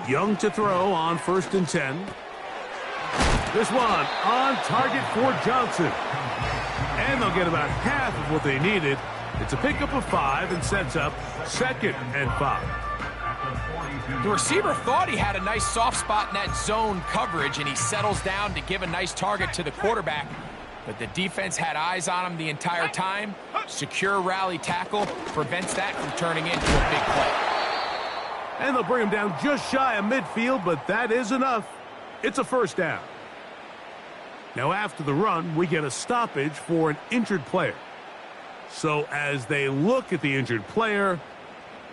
Young to throw on 1st and 10. This one on target for Johnson. And they'll get about half of what they needed. It's a pickup of 5 and sets up 2nd and 5. The receiver thought he had a nice soft spot in that zone coverage, and he settles down to give a nice target to the quarterback. But the defense had eyes on him the entire time. Secure rally tackle prevents that from turning into a big play. And they'll bring him down just shy of midfield, but that is enough. It's a 1st down. Now after the run, we get a stoppage for an injured player. So as they look at the injured player,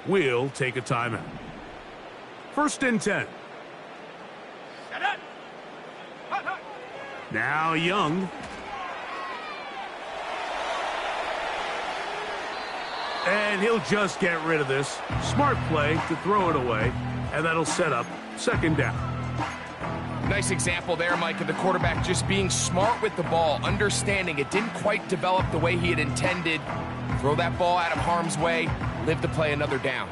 we'll take a timeout. 1st and 10. Now Young. And he'll just get rid of this. Smart play to throw it away, and that'll set up 2nd down. Nice example there, Mike, of the quarterback just being smart with the ball, understanding it didn't quite develop the way he had intended. Throw that ball out of harm's way, live to play another down.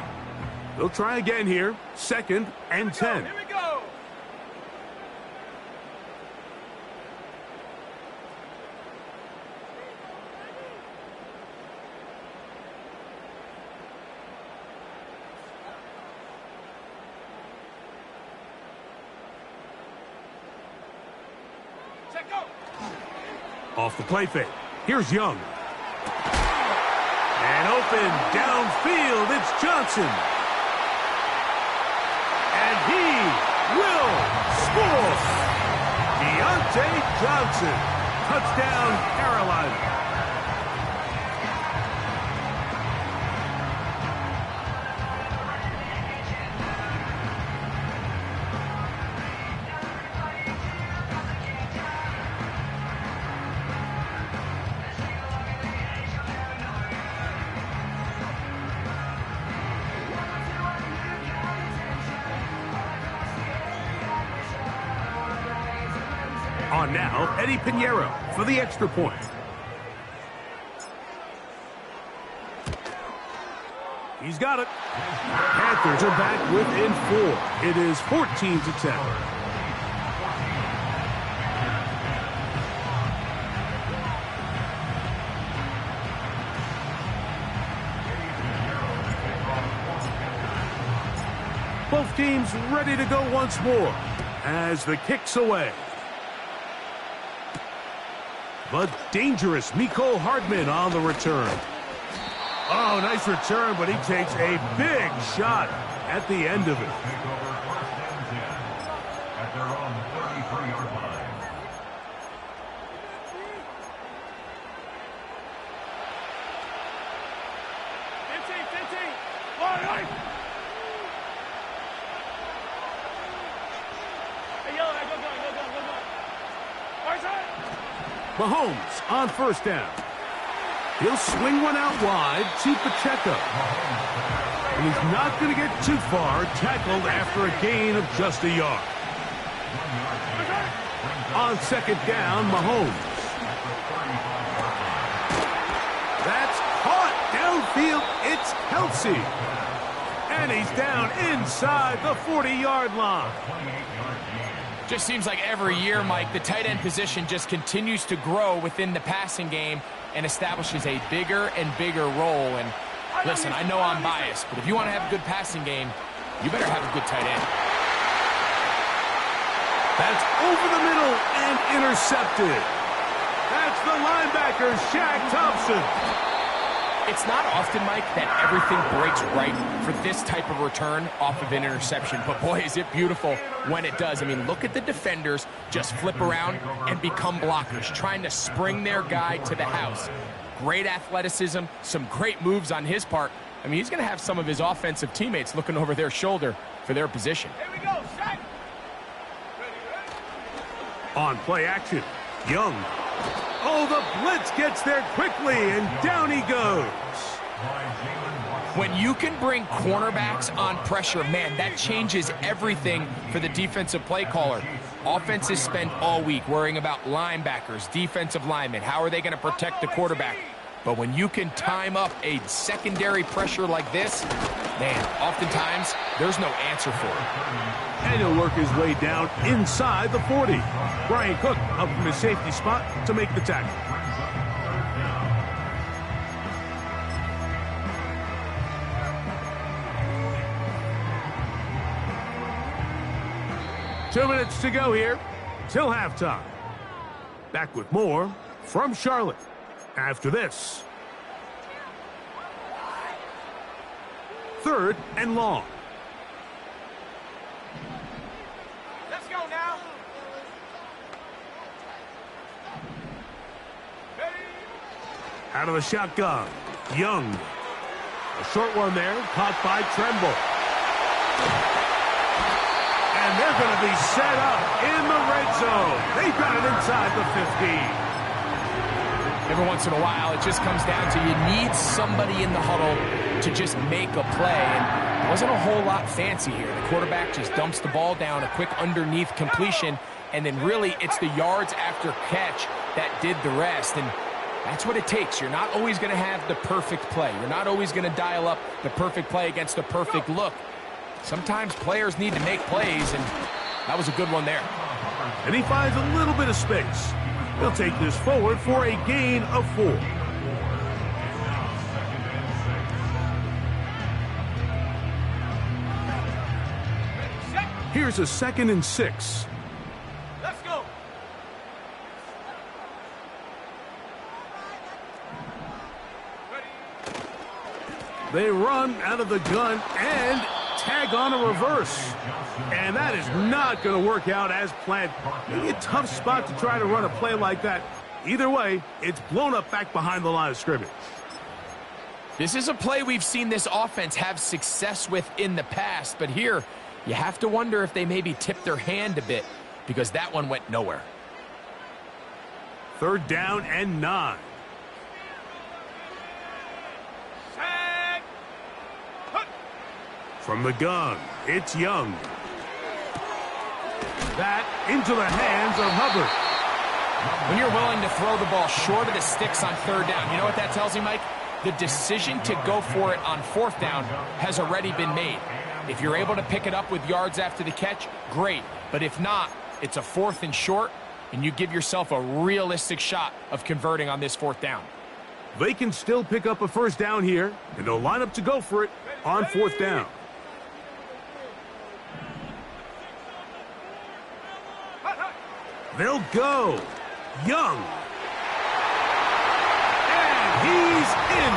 They'll try again here. 2nd and 10. Here we go. Check go. Off the play fake. Here's Young. And open downfield, it's Johnson. And he will score. Deontay Johnson. Touchdown, Carolina. On now, Eddie Pinheiro for the extra point. He's got it. Panthers are back within 4. It is 14-10. Both teams ready to go once more as the kick's away. But dangerous Mecole Hardman on the return. Oh, nice return, but he takes a big shot at the end of it. At their own 33-yard line. Mahomes on 1st down. He'll swing one out wide to Pacheco. And he's not going to get too far, tackled after a gain of just a yard. On 2nd down, Mahomes. That's caught downfield. It's Kelsey. And he's down inside the 40-yard line. Just seems like every year, Mike, the tight end position just continues to grow within the passing game and establishes a bigger and bigger role. And listen, I know I'm biased, but if you want to have a good passing game, you better have a good tight end. That's over the middle and intercepted. That's the linebacker, Shaq Thompson. It's not often, Mike, that everything breaks right for this type of return off of an interception. But, boy, is it beautiful when it does. I mean, look at the defenders just flip around and become blockers, trying to spring their guy to the house. Great athleticism, some great moves on his part. I mean, he's going to have some of his offensive teammates looking over their shoulder for their position. Here we go, Shaq. On play action, Young. Oh, the blitz gets there quickly, and down he goes. When you can bring cornerbacks on pressure, man, that changes everything for the defensive play caller. Offenses spend all week worrying about linebackers, defensive linemen. How are they going to protect the quarterback? But when you can time up a secondary pressure like this, man, oftentimes there's no answer for it. And he'll work his way down inside the 40. Brian Cook up from his safety spot to make the tackle. Two minutes to go here till halftime. Back with more from Charlotte after this. 3rd and long. Let's go now. Out of the shotgun, Young. A short one there, caught by Tremble. And they're going to be set up in the red zone. They've got it inside the 15. Every once in a while, it just comes down to you need somebody in the huddle to just make a play. And it wasn't a whole lot fancy here. The quarterback just dumps the ball down, a quick underneath completion, and then really it's the yards after catch that did the rest. And that's what it takes. You're not always going to have the perfect play. You're not always going to dial up the perfect play against the perfect look. Sometimes players need to make plays, and that was a good one there. And he finds a little bit of space. He'll take this forward for a gain of 4. Here's a 2nd and 6. Let's go. They run out of the gun and tag on a reverse. And that is not going to work out as planned. Maybe a tough spot to try to run a play like that. Either way, it's blown up back behind the line of scrimmage. This is a play we've seen this offense have success with in the past, but here you have to wonder if they maybe tipped their hand a bit because that one went nowhere. 3rd down and 9. From the gun, it's Young. That into the hands of Hubbard. When you're willing to throw the ball short of the sticks on 3rd down, you know what that tells me, Mike? The decision to go for it on 4th down has already been made. If you're able to pick it up with yards after the catch, great. But if not, it's a 4th and short, and you give yourself a realistic shot of converting on this 4th down. They can still pick up a 1st down here, and they'll line up to go for it on 4th down. They'll go. Young. And he's in.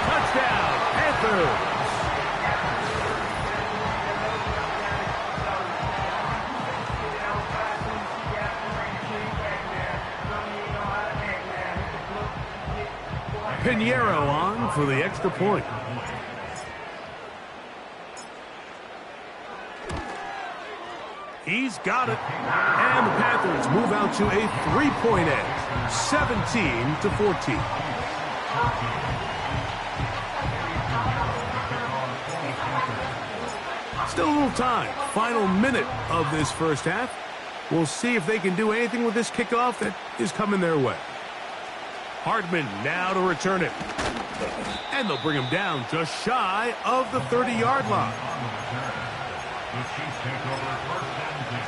Touchdown, Panthers. Pinheiro on for the extra point. He's got it. And the Panthers move out to a 3-point edge, 17-14. Still a little time. Final minute of this first half. We'll see if they can do anything with this kickoff that is coming their way. Hardman now to return it. And they'll bring him down just shy of the 30-yard line. The Chiefs take over 1st and 10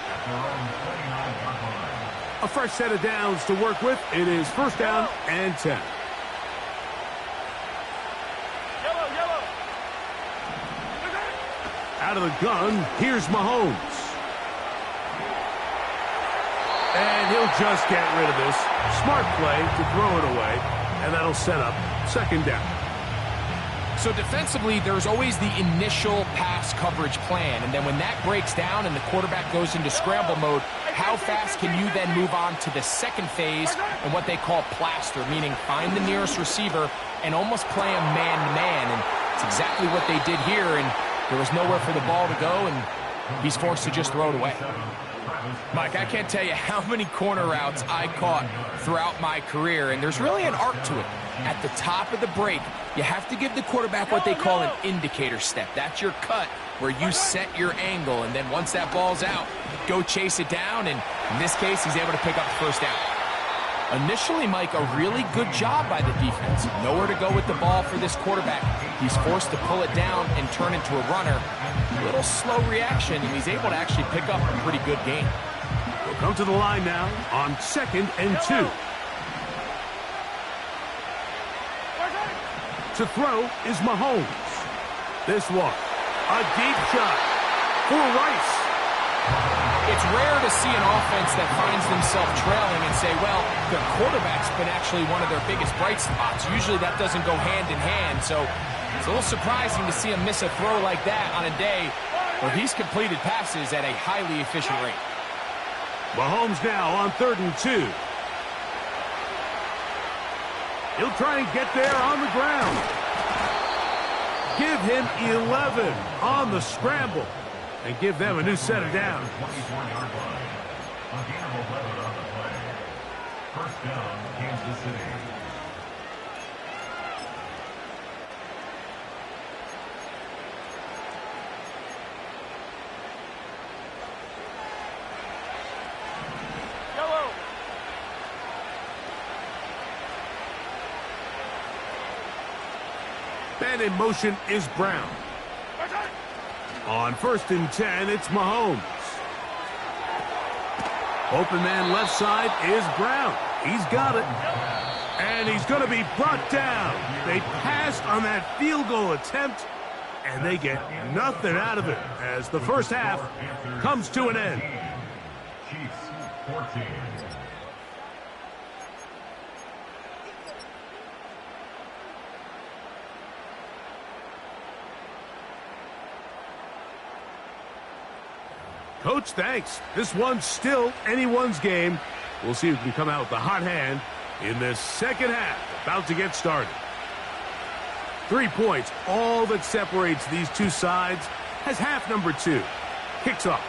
at their own 29-yard line. A fresh set of downs to work with. It is 1st down and 10. Yellow. Out of the gun, here's Mahomes. And he'll just get rid of this. Smart play to throw it away, and that'll set up 2nd down. So defensively, there's always the initial pass coverage plan, and then when that breaks down and the quarterback goes into scramble mode, how fast can you then move on to the 2nd phase and what they call plaster, meaning find the nearest receiver and almost play him man-to-man, and it's exactly what they did here, and there was nowhere for the ball to go, and he's forced to just throw it away. Mike, I can't tell you how many corner routes I caught throughout my career, and there's really an art to it. At the top of the break, you have to give the quarterback what they call an indicator step. That's your cut where you set your angle, and then once that ball's out, go chase it down, and in this case, he's able to pick up the 1st down. Initially, Mike, a really good job by the defense. Nowhere to go with the ball for this quarterback. He's forced to pull it down and turn into a runner. A little slow reaction, and he's able to actually pick up a pretty good gain. We'll come to the line now on 2nd and 2. To throw is Mahomes. This one, a deep shot for Rice. It's rare to see an offense that finds themselves trailing and say, well, their quarterback's been actually one of their biggest bright spots. Usually that doesn't go hand in hand, so it's a little surprising to see him miss a throw like that on a day where he's completed passes at a highly efficient rate. Mahomes now on 3rd and 2. He'll try and get there on the ground. Give him 11 on the scramble and give them a new set of downs. 24-yard line. A gain of 11 on the play. First down, Kansas City. Yellow. Man in motion is Brown. On 1st and 10, it's Mahomes. Open man left side is Brown. He's got it. And he's going to be brought down. They passed on that field goal attempt, and they get nothing out of it as the first half comes to an end. Chiefs 14. Coach, thanks. This one's still anyone's game. We'll see who can come out with the hot hand in this second half. About to get started. 3 points, all that separates these two sides, has half number 2. Kicks off.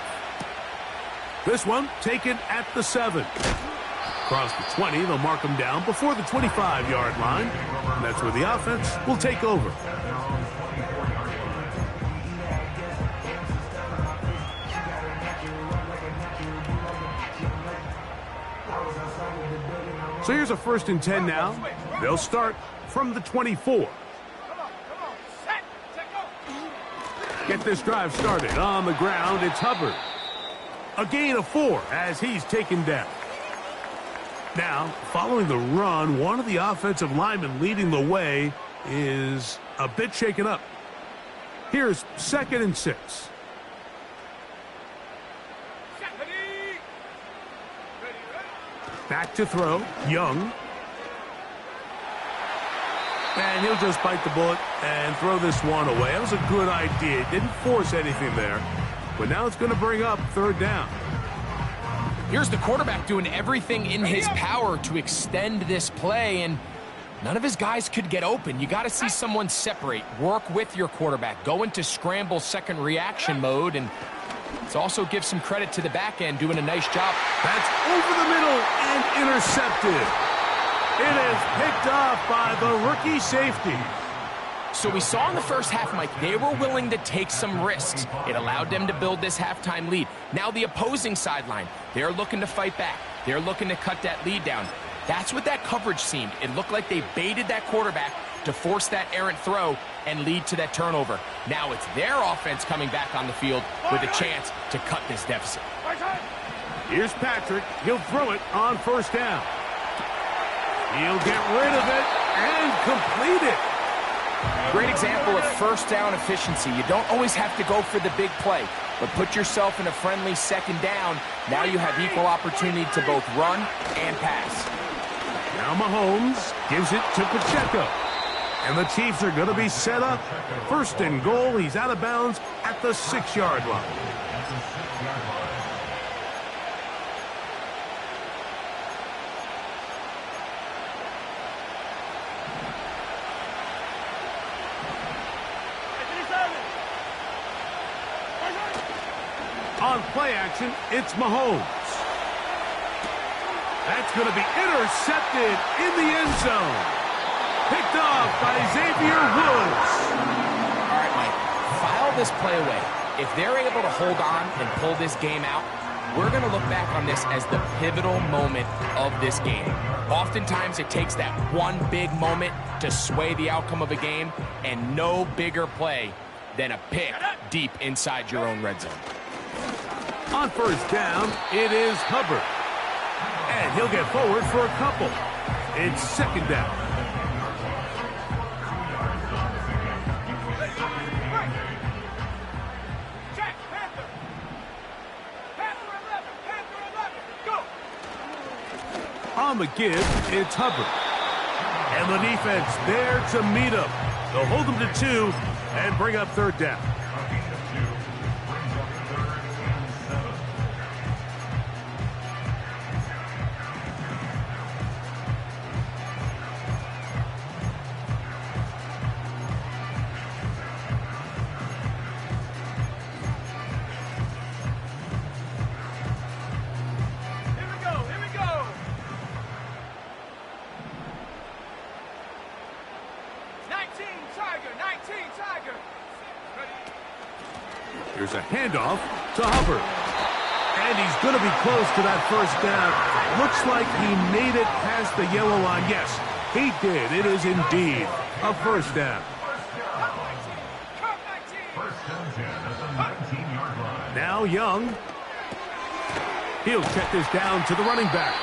This one taken at the 7. Across the 20, they'll mark them down before the 25-yard line. And that's where the offense will take over. So here's a 1st and 10 now. They'll start from the 24. Come on. Set, go. Get this drive started. On the ground, it's Hubbard. A gain of 4 as he's taken down. Now, following the run, one of the offensive linemen leading the way is a bit shaken up. Here's 2nd and 6. Back to throw, Young. And he'll just bite the bullet and throw this one away. That was a good idea. Didn't force anything there. But now it's going to bring up 3rd down. Here's the quarterback doing everything in his power to extend this play, and none of his guys could get open. You got to see someone separate, work with your quarterback, go into scramble second reaction mode, and let's also give some credit to the back end doing a nice job. That's over the middle and intercepted. It is picked off by the rookie safety. So we saw in the first half, Mike, they were willing to take some risks. It allowed them to build this halftime lead. Now the opposing sideline, they're looking to fight back. They're looking to cut that lead down. That's what that coverage seemed. It looked like they baited that quarterback to force that errant throw and lead to that turnover. Now it's their offense coming back on the field with a chance to cut this deficit. Here's Patrick. He'll throw it on 1st down. He'll get rid of it and complete it. Great example of 1st down efficiency. You don't always have to go for the big play, but put yourself in a friendly 2nd down. Now you have equal opportunity to both run and pass. Now Mahomes gives it to Pacheco. And the Chiefs are going to be set up. 1st and goal. He's out of bounds at the 6-yard line. On play action, it's Mahomes. That's going to be intercepted in the end zone. Picked off by Xavier Woods. All right, Mike, file this play away. If they're able to hold on and pull this game out, we're going to look back on this as the pivotal moment of this game. Oftentimes, it takes that one big moment to sway the outcome of a game, and no bigger play than a pick deep inside your own red zone. On first down, it is Hubbard. And he'll get forward for a couple. It's second down. Check, Panther. Panther 11, go. On the give, it's Hubbard. And the defense there to meet him. They'll hold him to 2 and bring up third down. Here we go. 19 Tiger. Here's a handoff to Hubbard. And he's going to be close to that first down. Looks like he made it past the yellow line. Yes, he did. It is indeed a first down. Now Young. He'll check this down to the running back.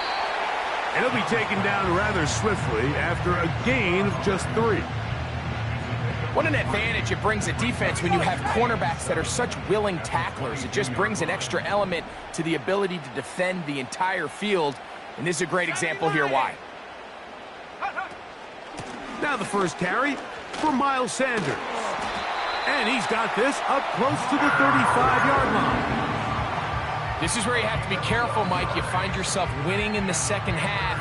And he'll be taken down rather swiftly after a gain of just 3. What an advantage it brings a defense when you have cornerbacks that are such willing tacklers. It just brings an extra element to the ability to defend the entire field. And this is a great example here why. Now the first carry for Miles Sanders. And he's got this up close to the 35-yard line. This is where you have to be careful, Mike. You find yourself winning in the second half.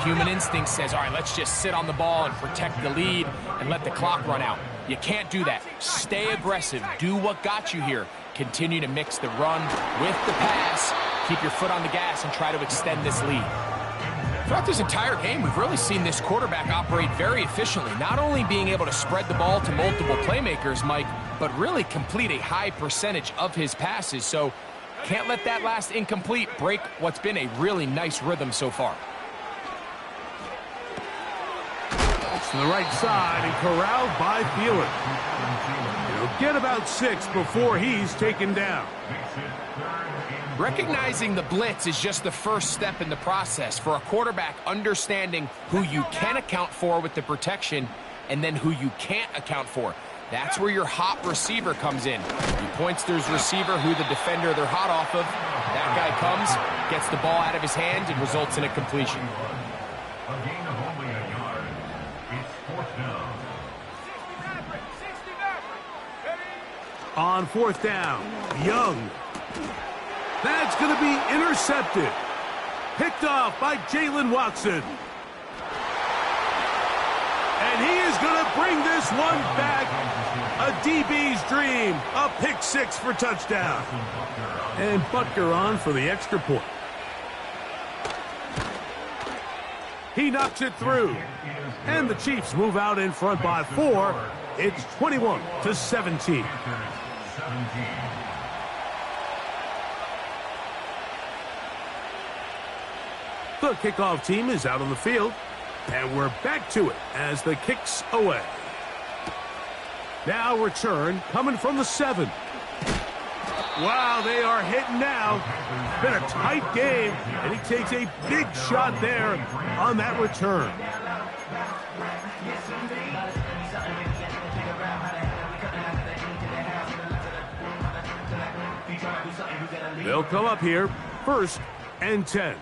Human instinct says, all right, let's just sit on the ball and protect the lead and let the clock run out. You can't do that. Stay aggressive. Do what got you here. Continue to mix the run with the pass. Keep your foot on the gas and try to extend this lead. Throughout this entire game, we've really seen this quarterback operate very efficiently, not only being able to spread the ball to multiple playmakers, Mike, but really complete a high percentage of his passes. So can't let that last incomplete break what's been a really nice rhythm so far. To the right side and corralled by Thielen. He'll get about 6 before he's taken down. Recognizing the blitz is just the first step in the process for a quarterback, understanding who you can account for with the protection and then who you can't account for. That's where your hot receiver comes in. He points to his receiver, who the defender they're hot off of. That guy comes, gets the ball out of his hand, and results in a completion. A gain of only a yard. It's fourth down. 60 Maverick. On fourth down, Young. That's going to be intercepted. Picked off by Jalen Watson. And he is going to bring this one back. A DB's dream. A pick 6 for touchdown. And Butker on for the extra point. He knocks it through. And the Chiefs move out in front by 4. It's 21-17. The kickoff team is out on the field. And we're back to it as the kick's away. Now return coming from the 7. Wow, they are hitting now. It's been a tight game, and he takes a big shot there on that return. They'll come up here, 1st and 10.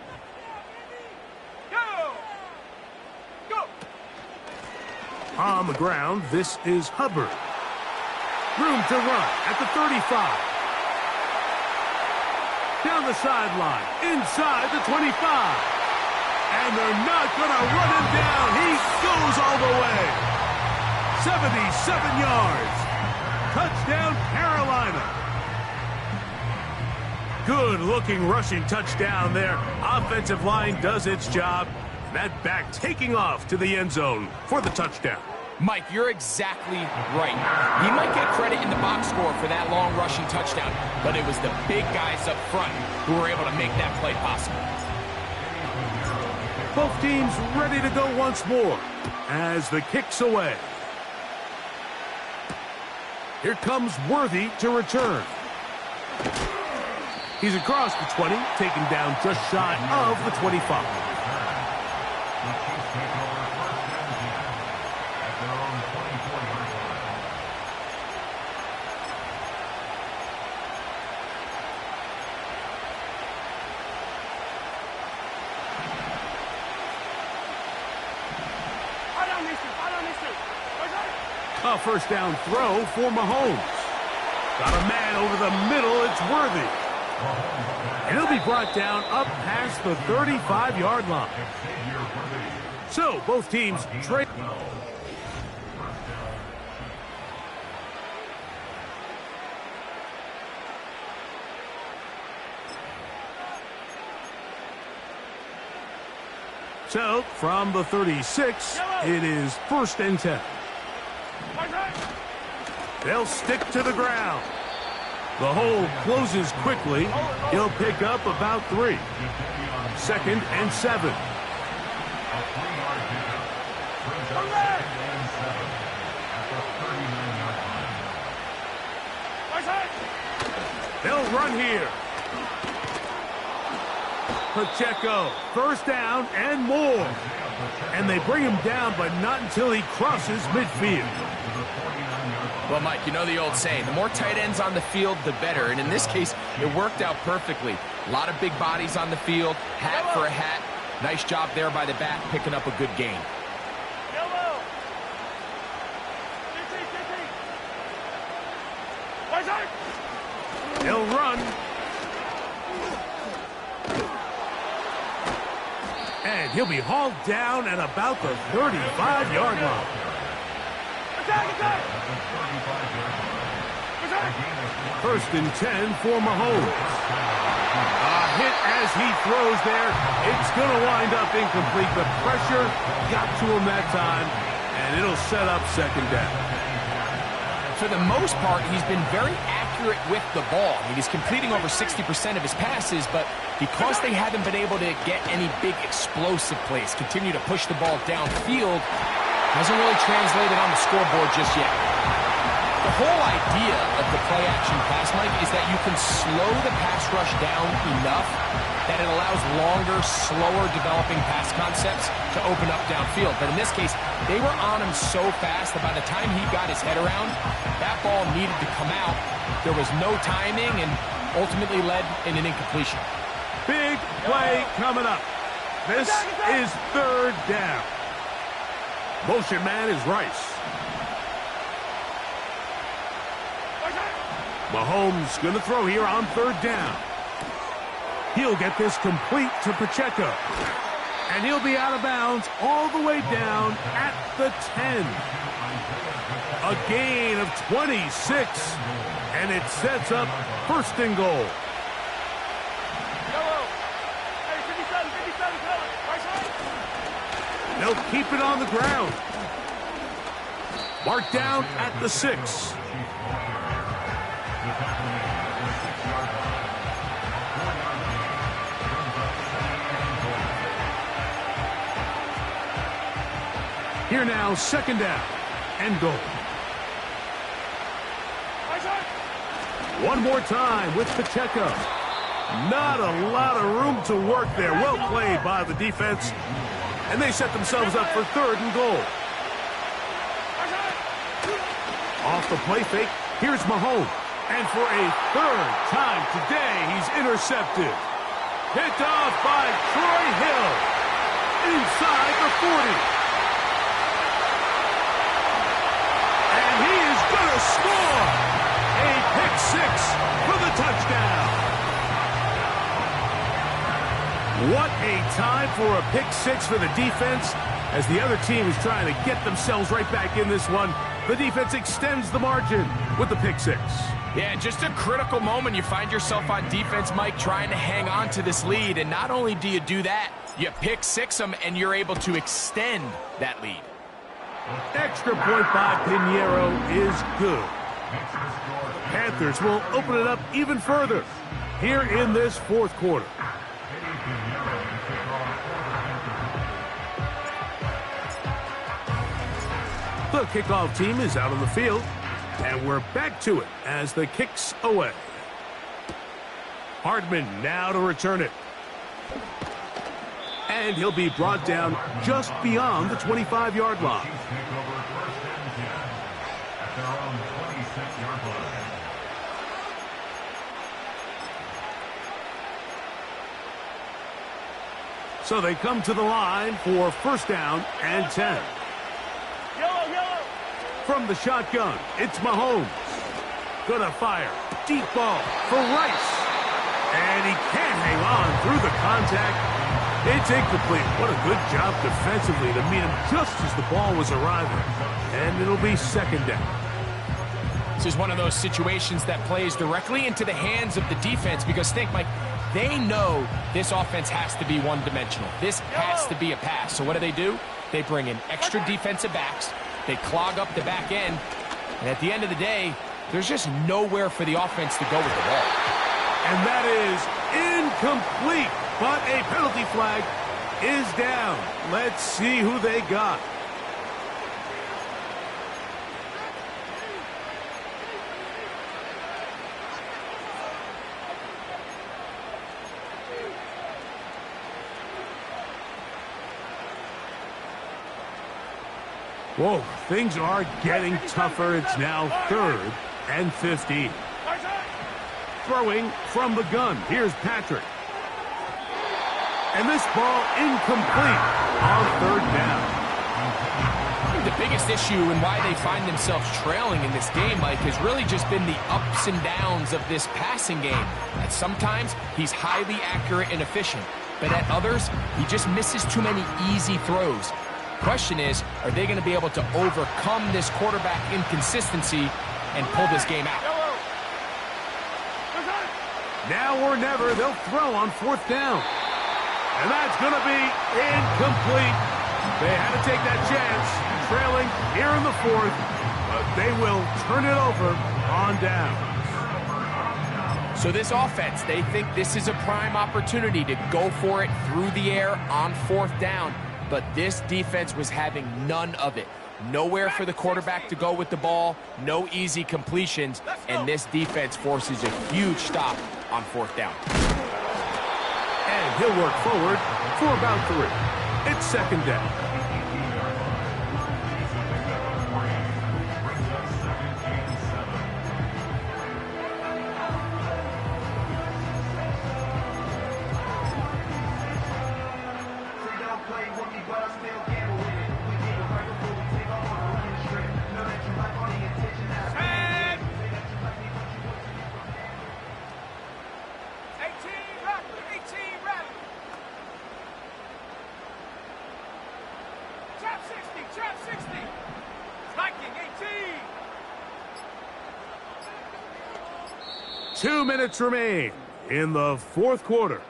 On the ground, this is Hubbard. Room to run at the 35. Down the sideline, inside the 25. And they're not going to run him down. He goes all the way. 77 yards. Touchdown, Carolina. Good-looking rushing touchdown there. Offensive line does its job. That back taking off to the end zone for the touchdown. Mike, you're exactly right. He might get credit in the box score for that long rushing touchdown, but it was the big guys up front who were able to make that play possible. Both teams ready to go once more as the kick's away. Here comes Worthy to return. He's across the 20, taken down just shy of the 25. A first down throw for Mahomes. Got a man over the middle, it's Worthy. And he'll be brought down up past the 35-yard line. So, both teams trade. So, from the 36, it is 1st and 10. They'll stick to the ground. The hole closes quickly. He'll pick up about 3. 2nd and 7. They'll run here. Pacheco, 1st down and more. And they bring him down, but not until he crosses midfield. Well, Mike, you know the old saying, the more tight ends on the field, the better. And in this case, it worked out perfectly. A lot of big bodies on the field, hat for a hat. Nice job there by the back, picking up a good gain. He'll run. And he'll be hauled down at about the 35-yard line. 1st and 10 for Mahomes. A hit as he throws there. It's going to wind up incomplete. The pressure got to him that time, and it'll set up 2nd down. For the most part, he's been very accurate with the ball. I mean, he's completing over 60% of his passes, but because they haven't been able to get any big explosive plays, continue to push the ball downfield, hasn't really translated on the scoreboard just yet. The whole idea of the play-action pass, Mike, is that you can slow the pass rush down enough that it allows longer, slower developing pass concepts to open up downfield. But in this case, they were on him so fast that by the time he got his head around, that ball needed to come out. There was no timing and ultimately led in an incompletion. Big play coming up. This is 3rd down. Motion man is Rice. Mahomes going to throw here on 3rd down. He'll get this complete to Pacheco. And he'll be out of bounds all the way down at the 10. A gain of 26. And it sets up 1st and goal. They'll keep it on the ground. Marked down at the 6. Here now, 2nd down and goal. One more time with Pacheco. Not a lot of room to work there. Well played by the defense. And they set themselves up for 3rd and goal. Off the play fake, here's Mahomes. And for a 3rd time today, he's intercepted. Picked off by Troy Hill. Inside the 40. And he is going to score. A pick 6 for the touchdown. What a time for a pick 6 for the defense. As the other team is trying to get themselves right back in this one, the defense extends the margin with the pick 6. Yeah, just a critical moment. You find yourself on defense, Mike, trying to hang on to this lead. And not only do you do that, you pick 6 them and you're able to extend that lead. Extra point by Pinheiro is good. Panthers will open it up even further here in this fourth quarter. The kickoff team is out on the field, and we're back to it as the kick's away. Hardman now to return it. And he'll be brought down just beyond the 25-yard line. So they come to the line for first down and 10. From the shotgun, it's Mahomes. Gonna fire. Deep ball for Rice. And he can't hang on through the contact. It's incomplete. What a good job defensively to meet him just as the ball was arriving. And it'll be second down. This is one of those situations that plays directly into the hands of the defense because think, Mike, they know this offense has to be one-dimensional. This has to be a pass. So what do? They bring in extra defensive backs. They clog up the back end. And at the end of the day, there's just nowhere for the offense to go with the ball. And that is incomplete. But a penalty flag is down. Let's see who they got. Whoa, things are getting tougher. It's now 3rd and 15. Throwing from the gun. Here's Patrick. And this ball incomplete on 3rd down. The biggest issue and why they find themselves trailing in this game, Mike, has really just been the ups and downs of this passing game. At sometimes, he's highly accurate and efficient. But at others, he just misses too many easy throws. Question is, are they going to be able to overcome this quarterback inconsistency and pull this game out? Now or never, they'll throw on 4th down. And that's going to be incomplete. They had to take that chance, trailing here in the 4th, but they will turn it over on down. So this offense, they think this is a prime opportunity to go for it through the air on 4th down. But this defense was having none of it. Nowhere for the quarterback to go with the ball, no easy completions, and this defense forces a huge stop on 4th down. And he'll work forward for about 3. It's second down. Trap 60. Viking 18. 2 minutes remain in the 4th quarter.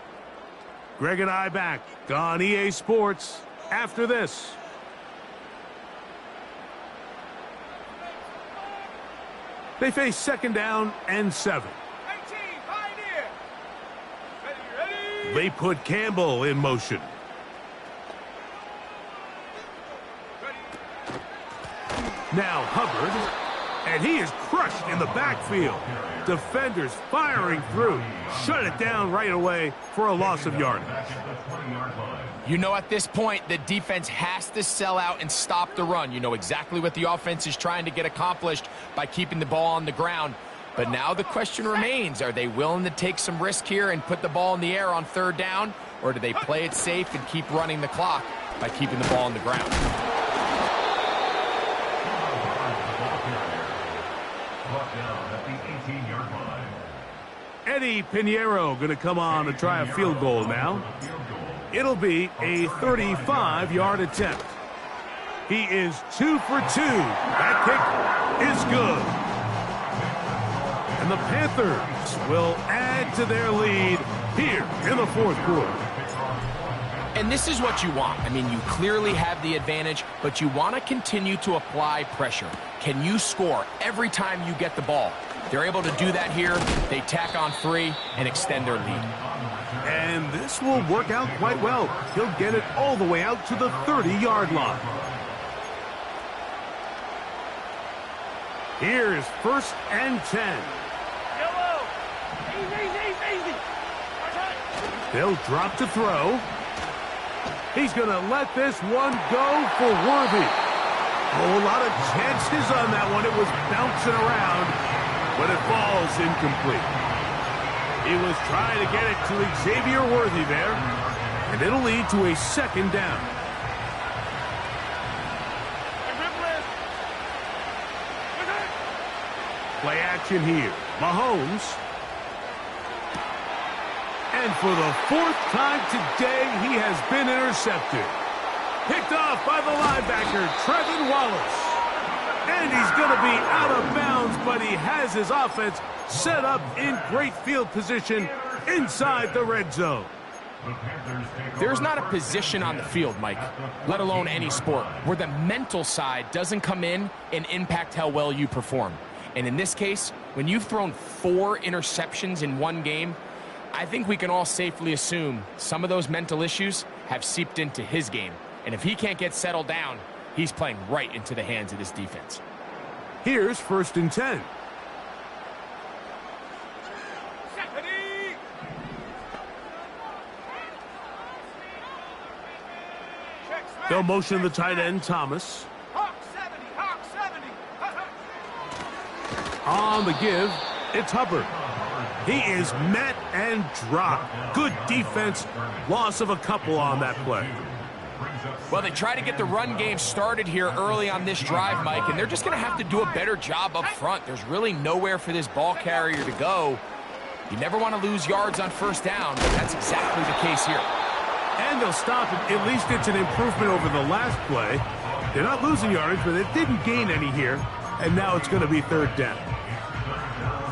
Greg and I back on EA Sports after this. They face second down and 7. 18, Pioneer. Ready. They put Campbell in motion. Now Hubbard, and he is crushed in the backfield. Defenders firing through. Shut it down right away for a loss of yardage. You know, at this point, the defense has to sell out and stop the run. You know exactly what the offense is trying to get accomplished by keeping the ball on the ground. But now the question remains, are they willing to take some risk here and put the ball in the air on 3rd down? Or do they play it safe and keep running the clock by keeping the ball on the ground? Eddie Pinheiro going to come on to try a field goal now. It'll be a 35-yard attempt. He is 2 for 2. That kick is good. And the Panthers will add to their lead here in the 4th quarter. And this is what you want. I mean, you clearly have the advantage, but you want to continue to apply pressure. Can you score every time you get the ball? They're able to do that here. They tack on 3 and extend their lead. And this will work out quite well. He'll get it all the way out to the 30-yard line. Here's 1st and 10. Easy. They'll drop to throw. He's going to let this one go for Worthy. Oh, a lot of chances on that one. It was bouncing around, but it falls incomplete. He was trying to get it to Xavier Worthy there, and it'll lead to a 2nd down. Play action here. Mahomes. And for the 4th time today, he has been intercepted. Picked off by the linebacker, Trevin Wallace. And he's going to be out of bounds, but he has his offense set up in great field position inside the red zone. There's not a position on the field, Mike, let alone any sport, where the mental side doesn't come in and impact how well you perform. And in this case, when you've thrown 4 interceptions in one game, I think we can all safely assume some of those mental issues have seeped into his game. And if he can't get settled down, he's playing right into the hands of this defense. Here's 1st and 10. They'll motion the tight end, Thomas. Hawk 70, Hawk 70. On the give, it's Hubbard. He is met and dropped. Good defense. Loss of a couple on that play. Well, they try to get the run game started here early on this drive, Mike, and they're just going to have to do a better job up front. There's really nowhere for this ball carrier to go. You never want to lose yards on 1st down, but that's exactly the case here. And they'll stop it. At least it's an improvement over the last play. They're not losing yardage, but they didn't gain any here. And now it's going to be 3rd down.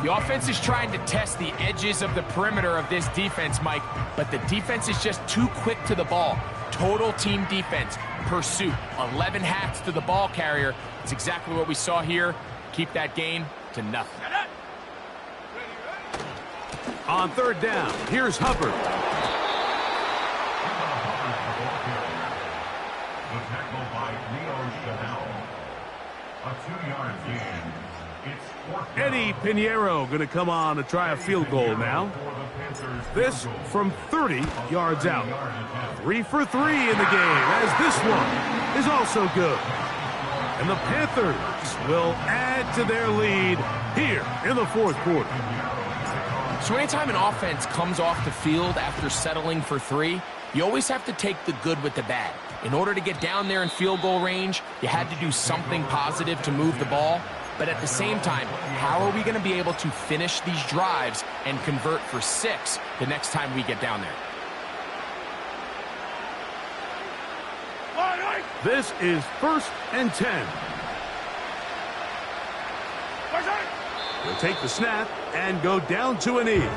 The offense is trying to test the edges of the perimeter of this defense, Mike, but the defense is just too quick to the ball. Total team defense, pursuit, 11 hats to the ball carrier. It's exactly what we saw here. Keep that gain to nothing. On 3rd down, here's Hubbard. The tackle by Leo Chanel. A 2-yard gain. It's 4th down. Eddie Pinheiro going to come on to try a field goal now. This from 30 yards out. 3 for 3 in the game, as this one is also good. And the Panthers will add to their lead here in the 4th quarter. So anytime an offense comes off the field after settling for 3, you always have to take the good with the bad. In order to get down there in field goal range, you had to do something positive to move the ball. But at the same time, how are we going to be able to finish these drives and convert for 6 the next time we get down there? This is 1st and 10. They'll take the snap and go down to a knee.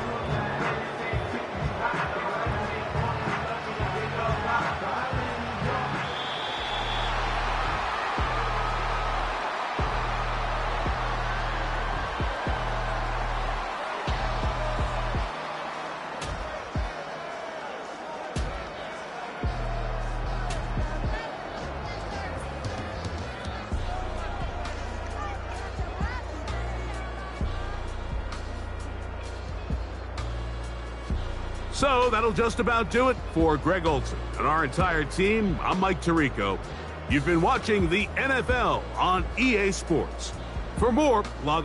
So that'll just about do it for Greg Olson and our entire team. I'm Mike Tirico. You've been watching the NFL on EA Sports. For more, log on.